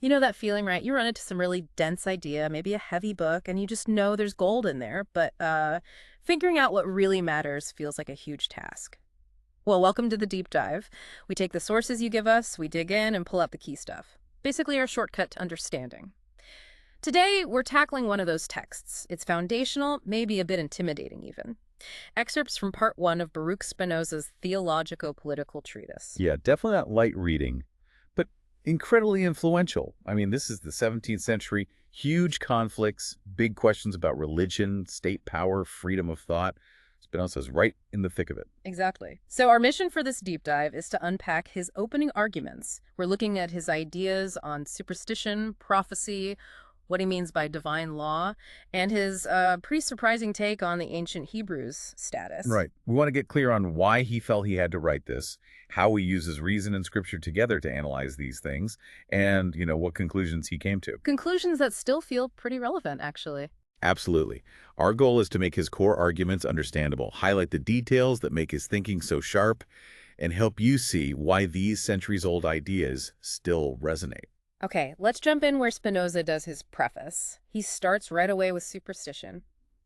You know that feeling, right? You run into some really dense idea, maybe a heavy book, and you just know there's gold in there, but figuring out what really matters feels like a huge task. Well, welcome to the deep dive. We take the sources you give us, we dig in and pull out the key stuff. Basically, our shortcut to understanding. Today, we're tackling one of those texts. It's foundational, maybe a bit intimidating even. Excerpts from part one of Baruch Spinoza's Theologico-Political Treatise. Yeah, definitely not light reading, but incredibly influential. I mean, this is the 17th century, huge conflicts, big questions about religion, state power, freedom of thought. Spinoza's right in the thick of it. Exactly. So our mission for this deep dive is to unpack his opening arguments. We're looking at his ideas on superstition, prophecy, what he means by divine law, and his pretty surprising take on the ancient Hebrews' status. Right. We want to get clear on why he felt he had to write this, how he uses reason and scripture together to analyze these things, and, what conclusions he came to. Conclusions that still feel pretty relevant, actually. Absolutely. Our goal is to make his core arguments understandable, highlight the details that make his thinking so sharp, and help you see why these centuries-old ideas still resonate. Okay, let's jump in where Spinoza does his preface. He starts right away with superstition.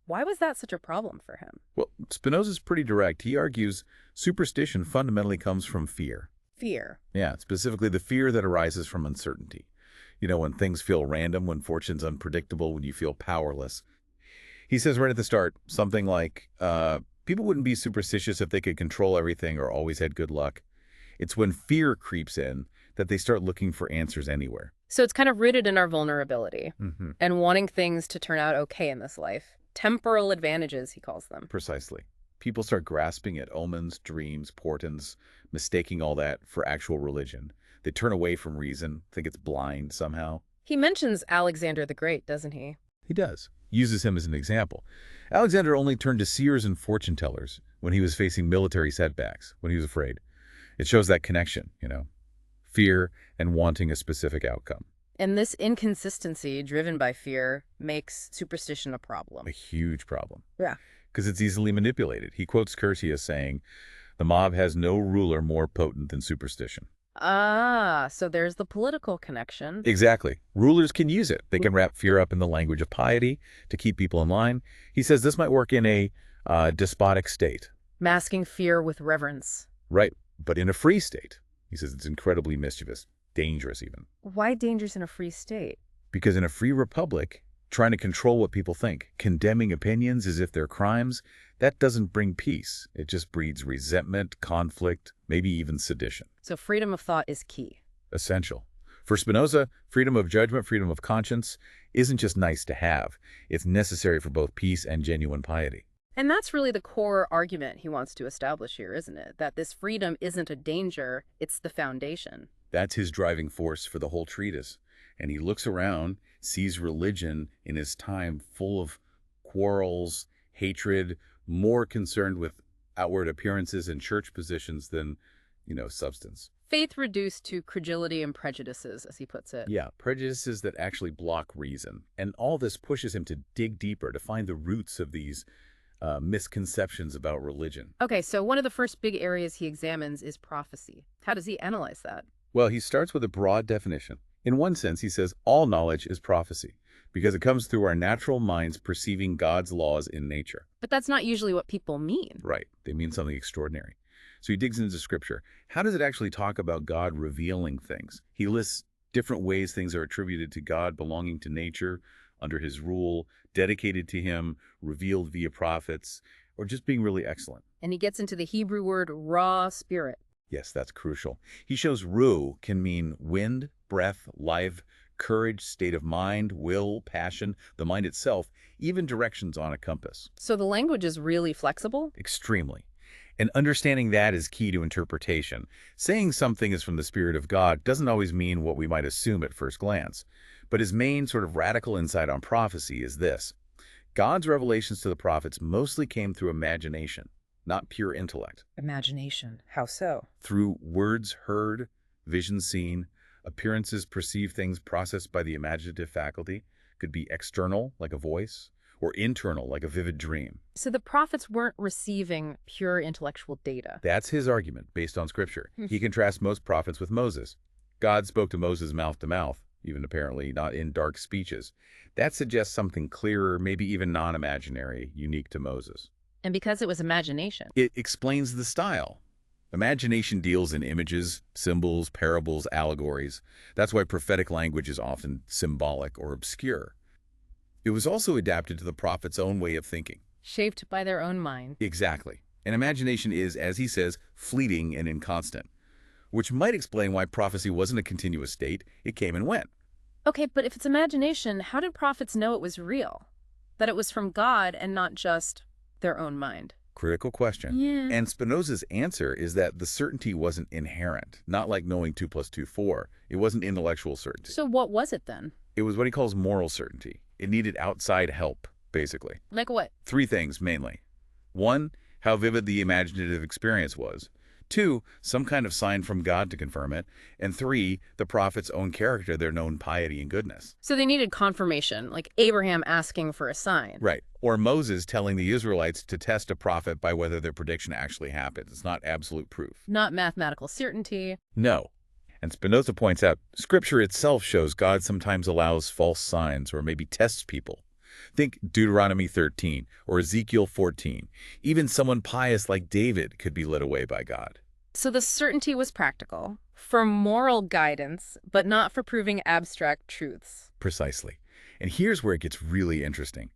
Why was that such a problem for him? Well, Spinoza's pretty direct. He argues superstition fundamentally comes from fear. Fear. Yeah, specifically the fear that arises from uncertainty. When things feel random, when fortune's unpredictable, when you feel powerless. He says right at the start something like, people wouldn't be superstitious if they could control everything or always had good luck. It's when fear creeps in that they start looking for answers anywhere. So it's kind of rooted in our vulnerability and wanting things to turn out okay in this life. Temporal advantages, he calls them. Precisely. People start grasping at omens, dreams, portents, mistaking all that for actual religion. They turn away from reason, think it's blind somehow. He mentions Alexander the Great, doesn't he? He does. Uses him as an example. Alexander only turned to seers and fortune tellers when he was facing military setbacks, when he was afraid. It shows that connection, fear and wanting a specific outcome. And this inconsistency, driven by fear, makes superstition a problem. A huge problem. Yeah. Because it's easily manipulated. He quotes Curtius saying, "The mob has no ruler more potent than superstition." Ah, so there's the political connection. Exactly. Rulers can use it. They can wrap fear up in the language of piety to keep people in line. He says this might work in a despotic state. Masking fear with reverence. Right. But in a free state, he says it's incredibly mischievous, dangerous even. Why dangerous in a free state? Because in a free republic, trying to control what people think, condemning opinions as if they're crimes, that doesn't bring peace. It just breeds resentment, conflict, maybe even sedition. So freedom of thought is key. Essential. For Spinoza, freedom of judgment, freedom of conscience isn't just nice to have. It's necessary for both peace and genuine piety. And that's really the core argument he wants to establish here, isn't it? That this freedom isn't a danger, it's the foundation. That's his driving force for the whole treatise. And he looks around, sees religion in his time full of quarrels, hatred, more concerned with outward appearances and church positions than, substance. Faith reduced to credulity and prejudices, as he puts it. Yeah, prejudices that actually block reason. And all this pushes him to dig deeper, to find the roots of these misconceptions about religion. Okay, so one of the first big areas he examines is prophecy. How does he analyze that? Well, he starts with a broad definition. In one sense, he says all knowledge is prophecy because it comes through our natural minds perceiving God's laws in nature. But that's not usually what people mean. Right. They mean something extraordinary. So he digs into Scripture. How does it actually talk about God revealing things? He lists different ways things are attributed to God, belonging to nature, under his rule, dedicated to him, revealed via prophets, or just being really excellent. And he gets into the Hebrew word raw spirit. Yes, that's crucial. He shows ru can mean wind, breath, life, courage, state of mind, will, passion, the mind itself, even directions on a compass. So the language is really flexible? Extremely. And understanding that is key to interpretation. Saying something is from the Spirit of God doesn't always mean what we might assume at first glance. But his main sort of radical insight on prophecy is this. God's revelations to the prophets mostly came through imagination, not pure intellect. Imagination. How so? Through words heard, visions seen, appearances perceived, things processed by the imaginative faculty, could be external, like a voice, or internal, like a vivid dream. So the prophets weren't receiving pure intellectual data. That's his argument, based on Scripture. He contrasts most prophets with Moses. God spoke to Moses mouth to mouth. even apparently not in dark speeches. That suggests something clearer, maybe even non-imaginary, unique to Moses. And because it was imagination. It explains the style. Imagination deals in images, symbols, parables, allegories. That's why prophetic language is often symbolic or obscure. It was also adapted to the prophet's own way of thinking. Shaped by their own mind. Exactly. And imagination is, as he says, fleeting and inconstant, which might explain why prophecy wasn't a continuous state. It came and went. Okay, but if it's imagination, how did prophets know it was real? That it was from God and not just their own mind? Critical question. Yeah. And Spinoza's answer is that the certainty wasn't inherent, not like knowing 2 + 2 = 4. It wasn't intellectual certainty. So what was it then? It was what he calls moral certainty. It needed outside help, basically. Like what? 3 things, mainly. 1, how vivid the imaginative experience was. 2, some kind of sign from God to confirm it. And 3, the prophet's own character, their known piety and goodness. So they needed confirmation, like Abraham asking for a sign. Right. Or Moses telling the Israelites to test a prophet by whether their prediction actually happened. It's not absolute proof. Not mathematical certainty. No. And Spinoza points out, Scripture itself shows God sometimes allows false signs or maybe tests people. Think Deuteronomy 13 or Ezekiel 14. Even someone pious like David could be led away by God. So the certainty was practical, for moral guidance, but not for proving abstract truths. Precisely. And here's where it gets really interesting.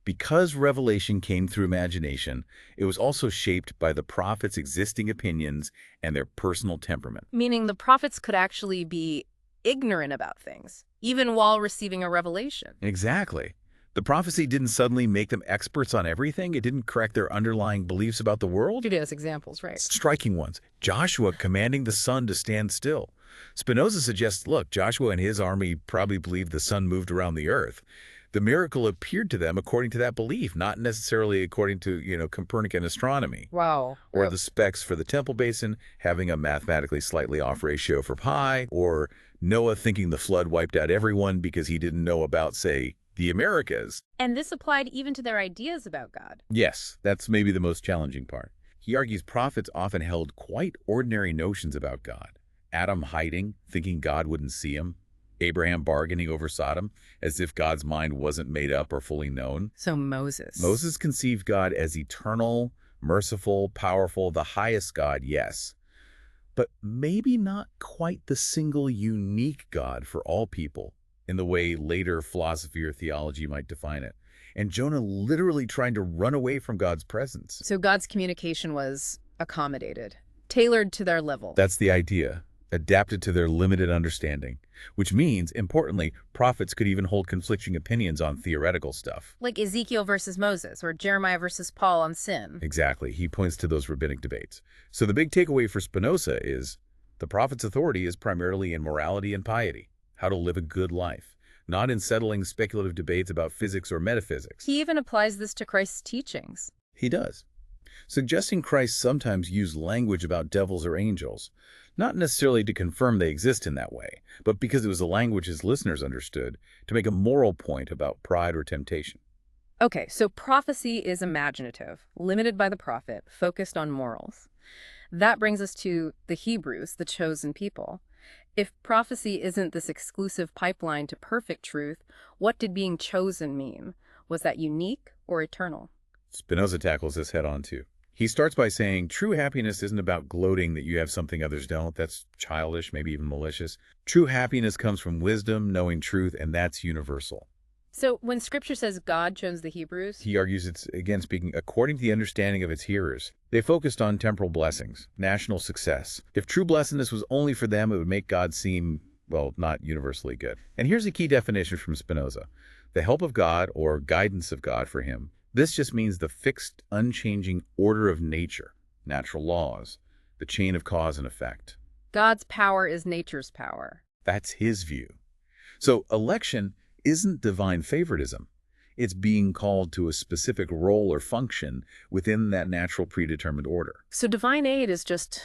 Because revelation came through imagination, it was also shaped by the prophets' existing opinions and their personal temperament. Meaning the prophets could actually be ignorant about things, even while receiving a revelation. Exactly. The prophecy didn't suddenly make them experts on everything. It didn't correct their underlying beliefs about the world. Give us examples, right? Striking ones. Joshua commanding the sun to stand still. Spinoza suggests, look, Joshua and his army probably believed the sun moved around the earth. The miracle appeared to them according to that belief, not necessarily according to, Copernican astronomy. Wow. Or the specs for the temple basin having a mathematically slightly off ratio for pi, or Noah thinking the flood wiped out everyone because he didn't know about, say, the Americas. And this applied even to their ideas about God. Yes, that's maybe the most challenging part. He argues prophets often held quite ordinary notions about God. Adam hiding, thinking God wouldn't see him. Abraham bargaining over Sodom, as if God's mind wasn't made up or fully known. So Moses. Moses conceived God as eternal, merciful, powerful, the highest God, yes. But maybe not quite the single unique God for all people, in the way later philosophy or theology might define it. And Jonah literally trying to run away from God's presence. So God's communication was accommodated, tailored to their level. That's the idea. Adapted to their limited understanding, which means, importantly, prophets could even hold conflicting opinions on theoretical stuff. Like Ezekiel versus Moses, or Jeremiah versus Paul on sin. Exactly. He points to those rabbinic debates. So the big takeaway for Spinoza is the prophet's authority is primarily in morality and piety, how to live a good life, not in settling speculative debates about physics or metaphysics. He even applies this to Christ's teachings. He does, suggesting Christ sometimes used language about devils or angels, not necessarily to confirm they exist in that way, but because it was a language his listeners understood, to make a moral point about pride or temptation. Okay, so prophecy is imaginative, limited by the prophet, focused on morals. That brings us to the Hebrews, the chosen people. If prophecy isn't this exclusive pipeline to perfect truth, what did being chosen mean? Was that unique or eternal? Spinoza tackles this head-on too. He starts by saying, true happiness isn't about gloating that you have something others don't. That's childish, maybe even malicious. True happiness comes from wisdom, knowing truth, and that's universal. So when Scripture says God chose the Hebrews, He argues it's, again, speaking according to the understanding of its hearers. They focused on temporal blessings, national success. If true blessedness was only for them, it would make God seem, well, not universally good. And here's a key definition from Spinoza. The help of God, or guidance of God for him, this just means the fixed, unchanging order of nature, natural laws, the chain of cause and effect. God's power is nature's power. That's his view. So election isn't divine favoritism. It's being called to a specific role or function within that natural predetermined order. So divine aid is just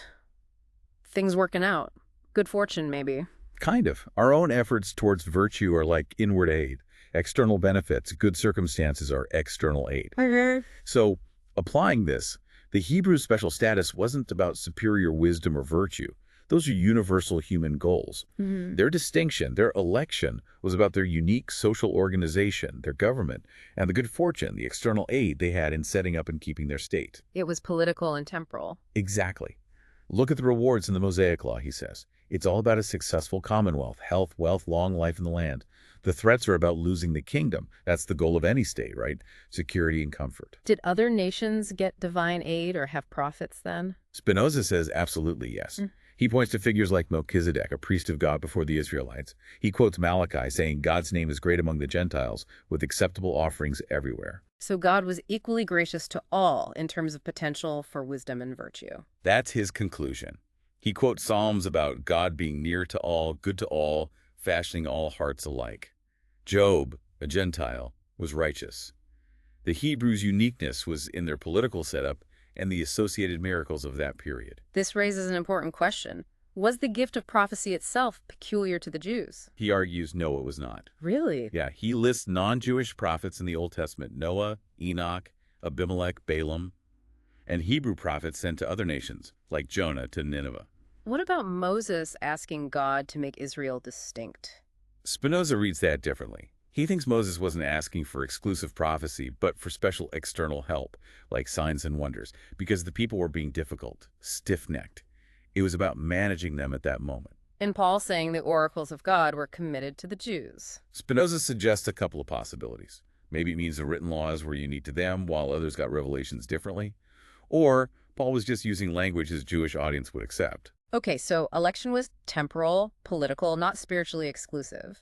things working out. Good fortune, maybe. Kind of. Our own efforts towards virtue are like inward aid. External benefits, good circumstances are external aid. So, applying this, the Hebrew special status wasn't about superior wisdom or virtue. Those are universal human goals. Hmm. Their distinction, their election, was about their unique social organization, their government, and the good fortune, the external aid they had in setting up and keeping their state. It was political and temporal. Exactly. Look at the rewards in the Mosaic Law, he says. It's all about a successful commonwealth, health, wealth, long life in the land. The threats are about losing the kingdom. That's the goal of any state, right? Security and comfort. Did other nations get divine aid or have prophets then? Spinoza says absolutely yes. He points to figures like Melchizedek, a priest of God before the Israelites. He quotes Malachi saying God's name is great among the Gentiles, with acceptable offerings everywhere. So God was equally gracious to all in terms of potential for wisdom and virtue. That's his conclusion. He quotes Psalms about God being near to all, good to all, fashioning all hearts alike. Job, a Gentile, was righteous. The Hebrews' uniqueness was in their political setup and the associated miracles of that period. This raises an important question. Was the gift of prophecy itself peculiar to the Jews? He argues no, it was not. Really? Yeah, he lists non-Jewish prophets in the Old Testament, Noah, Enoch, Abimelech, Balaam, and Hebrew prophets sent to other nations, like Jonah to Nineveh. What about Moses asking God to make Israel distinct? Spinoza reads that differently. He thinks Moses wasn't asking for exclusive prophecy, but for special external help, like signs and wonders, because the people were being difficult, stiff-necked. It was about managing them at that moment. And Paul saying the oracles of God were committed to the Jews. Spinoza suggests a couple of possibilities. Maybe it means the written laws were unique to them, while others got revelations differently. Or Paul was just using language his Jewish audience would accept. Okay, so election was temporal, political, not spiritually exclusive.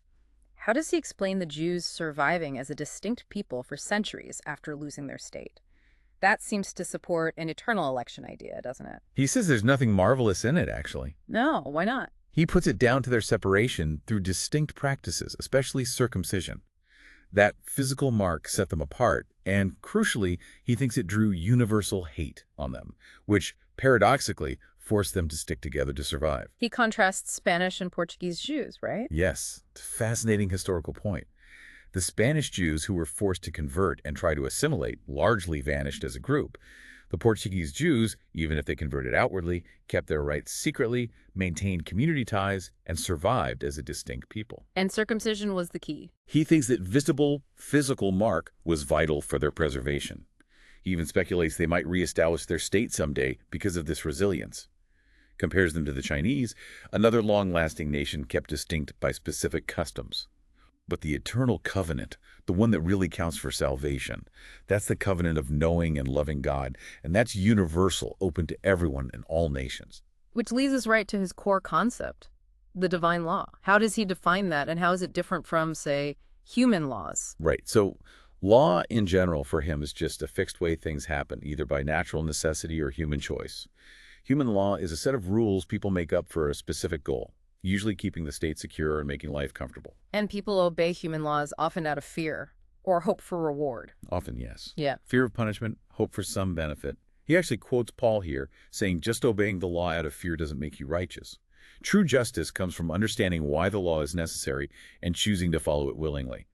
How does he explain the Jews surviving as a distinct people for centuries after losing their state? That seems to support an eternal election idea, doesn't it? He says there's nothing marvelous in it, actually. No, why not? He puts it down to their separation through distinct practices, especially circumcision. That physical mark set them apart, and crucially, he thinks it drew universal hate on them, which, paradoxically, forced them to stick together to survive. He contrasts Spanish and Portuguese Jews, right? Yes, it's a fascinating historical point. The Spanish Jews who were forced to convert and try to assimilate largely vanished as a group. The Portuguese Jews, even if they converted outwardly, kept their rights secretly, maintained community ties, and survived as a distinct people. And circumcision was the key. He thinks that visible, physical mark was vital for their preservation. He even speculates they might reestablish their state someday because of this resilience. Compares them to the Chinese, another long-lasting nation kept distinct by specific customs. But the eternal covenant, the one that really counts for salvation, that's the covenant of knowing and loving God, and that's universal, open to everyone in all nations. Which leads us right to his core concept, the divine law. How does he define that, and how is it different from, say, human laws? Right. So law in general for him is just a fixed way things happen, either by natural necessity or human choice. Human law is a set of rules people make up for a specific goal, usually keeping the state secure and making life comfortable. And people obey human laws often out of fear or hope for reward. Often, yes. Yeah. Fear of punishment, hope for some benefit. He actually quotes Paul here, saying just obeying the law out of fear doesn't make you righteous. True justice comes from understanding why the law is necessary and choosing to follow it willingly.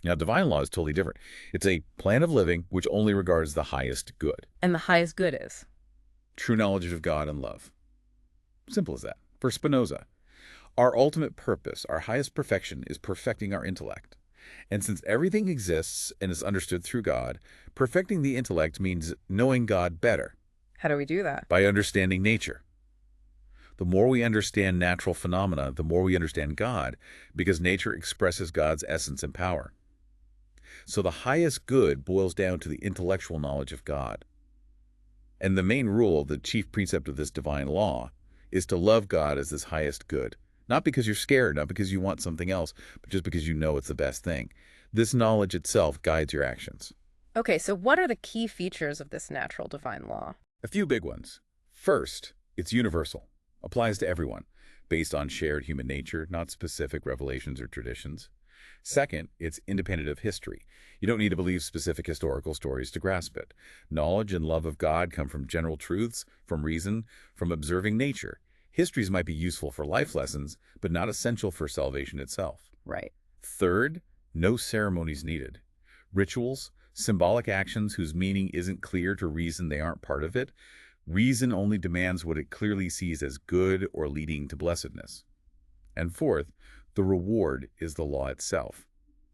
Now, divine law is totally different. It's a plan of living which only regards the highest good. And the highest good is? True knowledge of God and love. Simple as that. For Spinoza, our ultimate purpose, our highest perfection, is perfecting our intellect. And since everything exists and is understood through God, perfecting the intellect means knowing God better. How do we do that? By understanding nature. The more we understand natural phenomena, the more we understand God, because nature expresses God's essence and power. So the highest good boils down to the intellectual knowledge of God. And the main rule, the chief precept of this divine law, is to love God as this highest good. Not because you're scared, not because you want something else, but just because you know it's the best thing. This knowledge itself guides your actions. Okay, so what are the key features of this natural divine law? A few big ones. First, it's universal. Applies to everyone, based on shared human nature, not specific revelations or traditions. Second, it's independent of history. You don't need to believe specific historical stories to grasp it. Knowledge and love of God come from general truths, from reason, from observing nature. Histories might be useful for life lessons, but not essential for salvation itself. Right. Third, no ceremonies needed. Rituals, symbolic actions whose meaning isn't clear to reason they aren't part of it, Reason only demands what it clearly sees as good or leading to blessedness. And fourth, the reward is the law itself.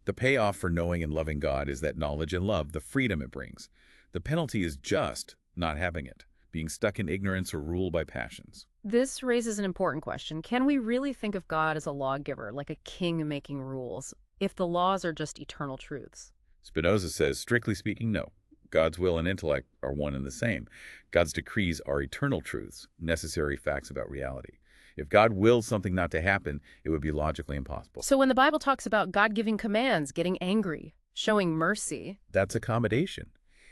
The payoff for knowing and loving God is that knowledge and love, the freedom it brings. The penalty is just not having it, being stuck in ignorance or ruled by passions. This raises an important question. Can we really think of God as a lawgiver, like a king making rules, if the laws are just eternal truths? Spinoza says, strictly speaking, no. God's will and intellect are one and the same. God's decrees are eternal truths, necessary facts about reality. If God willed something not to happen, it would be logically impossible. So when the Bible talks about God giving commands, getting angry, showing mercy, That's accommodation.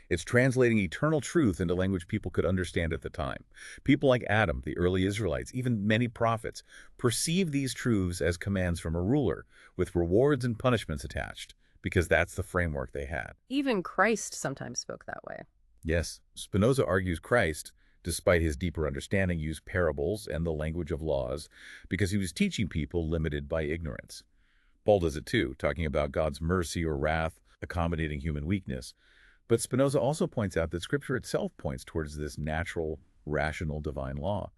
It's translating eternal truth into language people could understand at the time. People like Adam, the early Israelites, even many prophets, perceive these truths as commands from a ruler, with rewards and punishments attached, because that's the framework they had. even Christ sometimes spoke that way. Yes, Spinoza argues Christ, despite his deeper understanding, used parables and the language of laws because he was teaching people limited by ignorance. Paul does it too, talking about God's mercy or wrath, accommodating human weakness. But Spinoza also points out that Scripture itself points towards this natural, rational, divine law.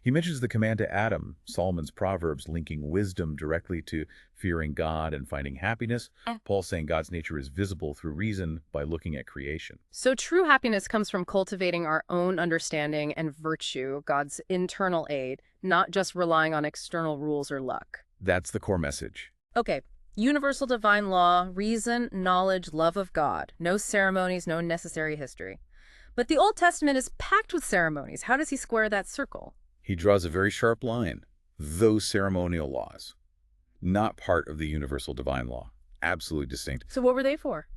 He mentions the command to Adam, Solomon's Proverbs linking wisdom directly to fearing God and finding happiness. Paul saying God's nature is visible through reason by looking at creation. So true happiness comes from cultivating our own understanding and virtue, God's internal aid, not just relying on external rules or luck. That's the core message. Okay, universal divine law, reason, knowledge, love of God. No ceremonies, no necessary history. But the Old Testament is packed with ceremonies. How does he square that circle? He draws a very sharp line. Those ceremonial laws, not part of the universal divine law, absolutely distinct. So what were they for?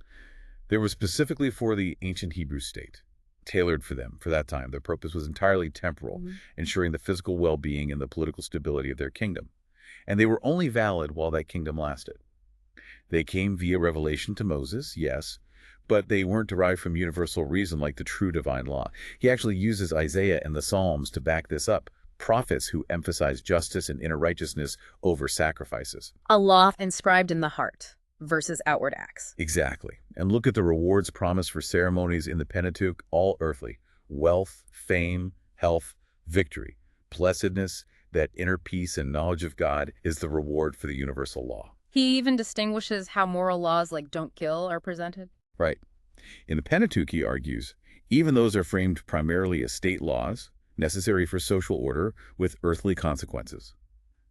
They were specifically for the ancient Hebrew state, tailored for them for that time. Their purpose was entirely temporal, ensuring the physical well-being and the political stability of their kingdom. And they were only valid while that kingdom lasted. They came via revelation to Moses, yes, but they weren't derived from universal reason like the true divine law. He actually uses Isaiah and the Psalms to back this up. Prophets who emphasize justice and inner righteousness over sacrifices. A law inscribed in the heart versus outward acts. Exactly. And look at the rewards promised for ceremonies in the Pentateuch, all earthly. Wealth, fame, health, victory. Blessedness, that inner peace and knowledge of God, is the reward for the universal law. He even distinguishes how moral laws like don't kill are presented. Right. In the Pentateuch, he argues, even those are framed primarily as state laws, necessary for social order, with earthly consequences.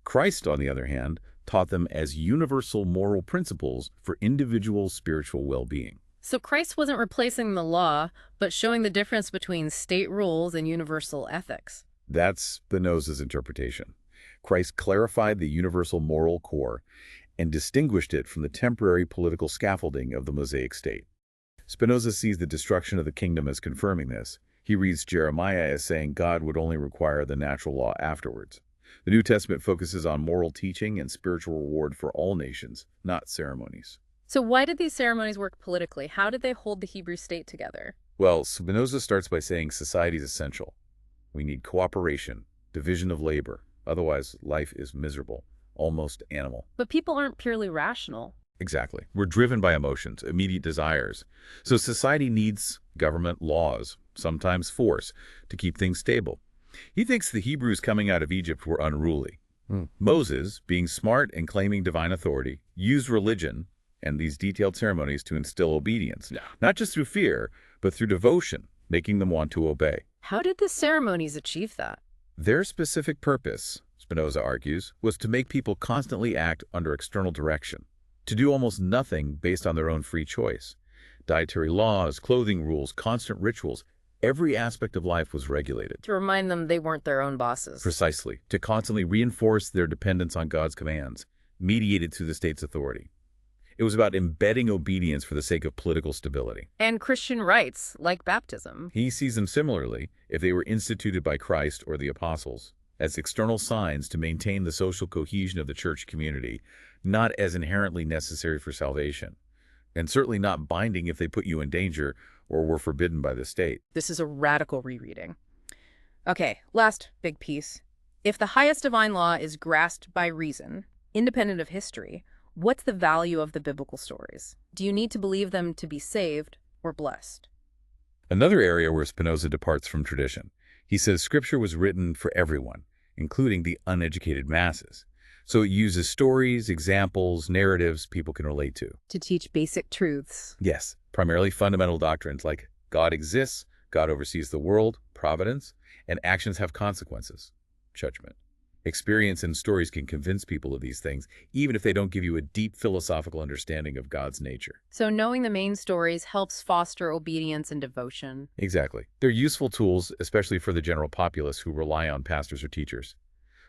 Christ, on the other hand, taught them as universal moral principles for individual spiritual well-being. So Christ wasn't replacing the law, but showing the difference between state rules and universal ethics. That's Spinoza's interpretation. Christ clarified the universal moral core and distinguished it from the temporary political scaffolding of the Mosaic state. Spinoza sees the destruction of the kingdom as confirming this. He reads Jeremiah as saying God would only require the natural law afterwards. The New Testament focuses on moral teaching and spiritual reward for all nations, not ceremonies. So why did these ceremonies work politically? How did they hold the Hebrew state together? Well, Spinoza starts by saying society is essential. We need cooperation, division of labor. Otherwise, life is miserable, almost animal. But people aren't purely rational. Exactly. We're driven by emotions, immediate desires. So society needs government, laws, sometimes force, to keep things stable. He thinks the Hebrews coming out of Egypt were unruly. Moses, being smart and claiming divine authority, used religion and these detailed ceremonies to instill obedience, not just through fear, but through devotion, making them want to obey. How did the ceremonies achieve that? Their specific purpose, Spinoza argues, was to make people constantly act under external direction, to do almost nothing based on their own free choice. Dietary laws, clothing rules, constant rituals, every aspect of life was regulated. To remind them they weren't their own bosses. Precisely, to constantly reinforce their dependence on God's commands, mediated through the state's authority. It was about embedding obedience for the sake of political stability. And Christian rites, like baptism. He sees them similarly, if they were instituted by Christ or the apostles, as external signs to maintain the social cohesion of the church community, not as inherently necessary for salvation, and certainly not binding if they put you in danger or were forbidden by the state. This is a radical rereading. Okay, last big piece. If the highest divine law is grasped by reason, independent of history, what's the value of the biblical stories? Do you need to believe them to be saved or blessed? Another area where Spinoza departs from tradition. He says Scripture was written for everyone, including the uneducated masses. So it uses stories, examples, narratives people can relate to. To teach basic truths. Yes, primarily fundamental doctrines like God exists, God oversees the world, providence, and actions have consequences, judgment. Experience and stories can convince people of these things, even if they don't give you a deep philosophical understanding of God's nature. So knowing the main stories helps foster obedience and devotion. Exactly. They're useful tools, especially for the general populace who rely on pastors or teachers.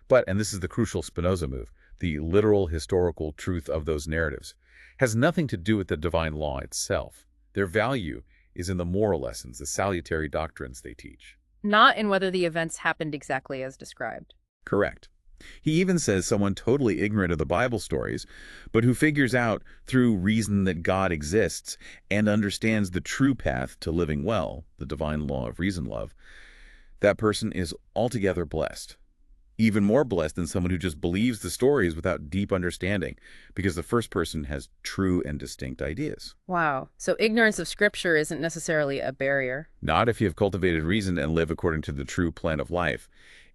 But, and this is the crucial Spinoza move, the literal historical truth of those narratives has nothing to do with the divine law itself. Their value is in the moral lessons, the salutary doctrines they teach. Not in whether the events happened exactly as described. Correct. He even says someone totally ignorant of the Bible stories, but who figures out through reason that God exists and understands the true path to living well, the divine law of reason love, that person is altogether blessed. Even more blessed than someone who just believes the stories without deep understanding, because the first person has true and distinct ideas. Wow. So ignorance of Scripture isn't necessarily a barrier. Not if you have cultivated reason and live according to the true plan of life.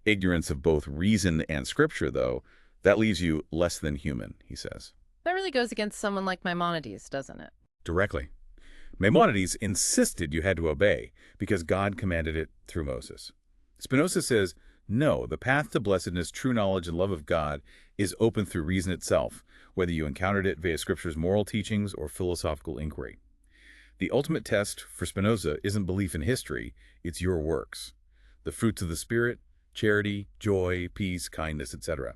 Ignorance of both reason and Scripture, though, that leaves you less than human, he says. That really goes against someone like Maimonides, doesn't it? Directly. Maimonides insisted you had to obey because God commanded it through Moses. Spinoza says, no, the path to blessedness, true knowledge, and love of God is open through reason itself, whether you encountered it via Scripture's moral teachings or philosophical inquiry. The ultimate test for Spinoza isn't belief in history, it's your works. The fruits of the Spirit, charity, joy, peace, kindness, etc.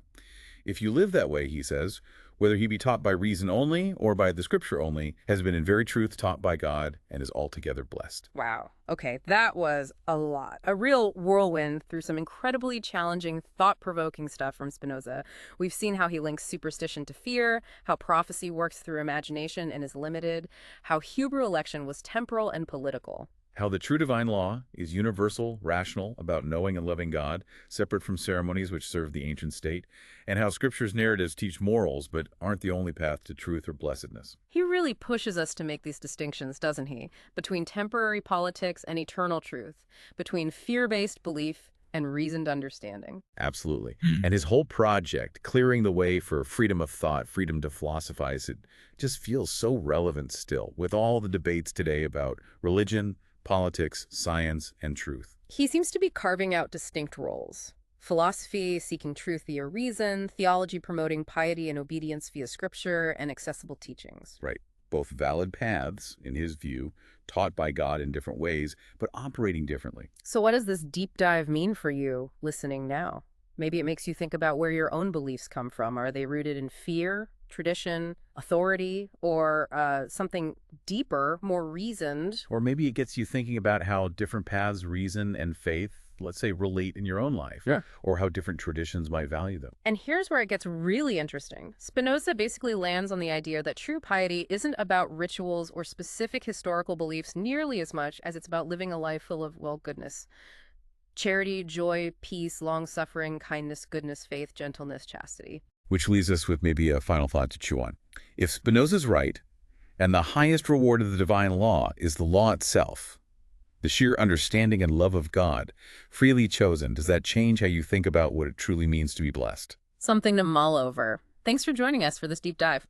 If you live that way, he says, whether he be taught by reason only or by the Scripture only, has been in very truth taught by God and is altogether blessed. Wow. Okay, that was a lot. A real whirlwind through some incredibly challenging, thought-provoking stuff from Spinoza. We've seen how he links superstition to fear, how prophecy works through imagination and is limited, how Hebrew election was temporal and political. How the true divine law is universal, rational, about knowing and loving God, separate from ceremonies which serve the ancient state, and how Scripture's narratives teach morals but aren't the only path to truth or blessedness. He really pushes us to make these distinctions, doesn't he? Between temporary politics and eternal truth, between fear-based belief and reasoned understanding. Absolutely. And his whole project, clearing the way for freedom of thought, freedom to philosophize, it just feels so relevant still, with all the debates today about religion, politics, science, and truth. He seems to be carving out distinct roles. Philosophy seeking truth via reason, theology promoting piety and obedience via Scripture, and accessible teachings. Right. Both valid paths, in his view, taught by God in different ways, but operating differently. So what does this deep dive mean for you listening now? Maybe it makes you think about where your own beliefs come from. Are they rooted in fear, tradition, authority, or something deeper, more reasoned? Or maybe it gets you thinking about how different paths, reason and faith, let's say, relate in your own life. Yeah. Or how different traditions might value them. And here's where it gets really interesting. Spinoza basically lands on the idea that true piety isn't about rituals or specific historical beliefs nearly as much as it's about living a life full of, well, goodness. Charity, joy, peace, long-suffering, kindness, goodness, faith, gentleness, chastity. Which leaves us with maybe a final thought to chew on. If Spinoza's right, and the highest reward of the divine law is the law itself, the sheer understanding and love of God, freely chosen, does that change how you think about what it truly means to be blessed? Something to mull over. Thanks for joining us for this deep dive.